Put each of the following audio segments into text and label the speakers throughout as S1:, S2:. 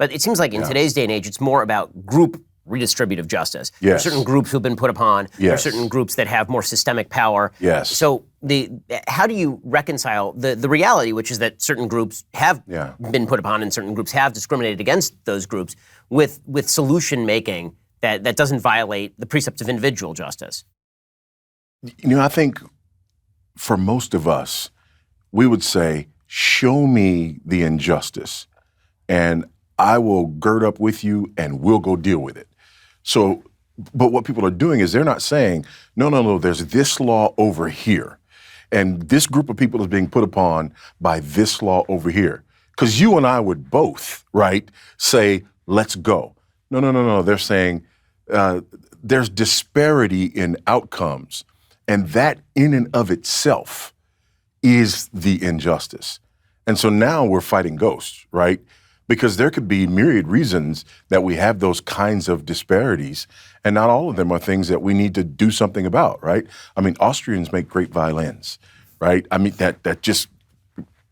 S1: But it seems like in today's day and age, it's more about group redistributive justice. There are certain groups who've been put upon. There are certain groups that have more systemic power. So how do you reconcile the reality, which is that certain groups have been put upon and certain groups have discriminated against those groups, with solution making that doesn't violate the precepts of individual justice?
S2: I think for most of us, we would say, show me the injustice and I will gird up with you and we'll go deal with it. So, but what people are doing is they're not saying, no, there's this law over here. And this group of people is being put upon by this law over here. Because you and I would both, right, say, let's go. No. They're saying there's disparity in outcomes. And that in and of itself is the injustice. And so now we're fighting ghosts, right? Because there could be myriad reasons that we have those kinds of disparities, and not all of them are things that we need to do something about, right? I mean, Austrians make great violins, right? I mean, that just,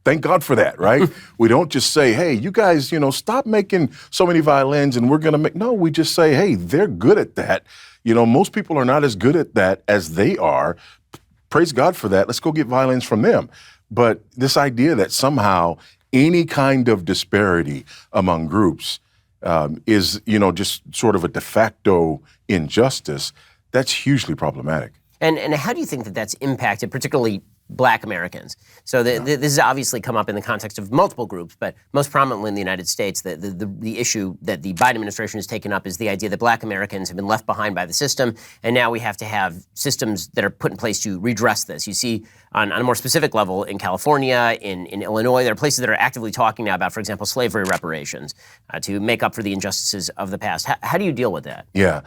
S2: thank God for that, right? We don't just say, hey, you guys, stop making so many violins and we're gonna make, no, we just say, hey, they're good at that. Most people are not as good at that as they are. Praise God for that. Let's go get violins from them. But this idea that somehow any kind of disparity among groups is, just sort of a de facto injustice, that's hugely problematic.
S1: And how do you think that that's impacted particularly Black Americans? So this has obviously come up in the context of multiple groups, but most prominently in the United States, the issue that the Biden administration has taken up is the idea that Black Americans have been left behind by the system, and now we have to have systems that are put in place to redress this. You see on a more specific level in California, in Illinois, there are places that are actively talking now about, for example, slavery reparations to make up for the injustices of the past. How do you deal with that?
S2: Yeah.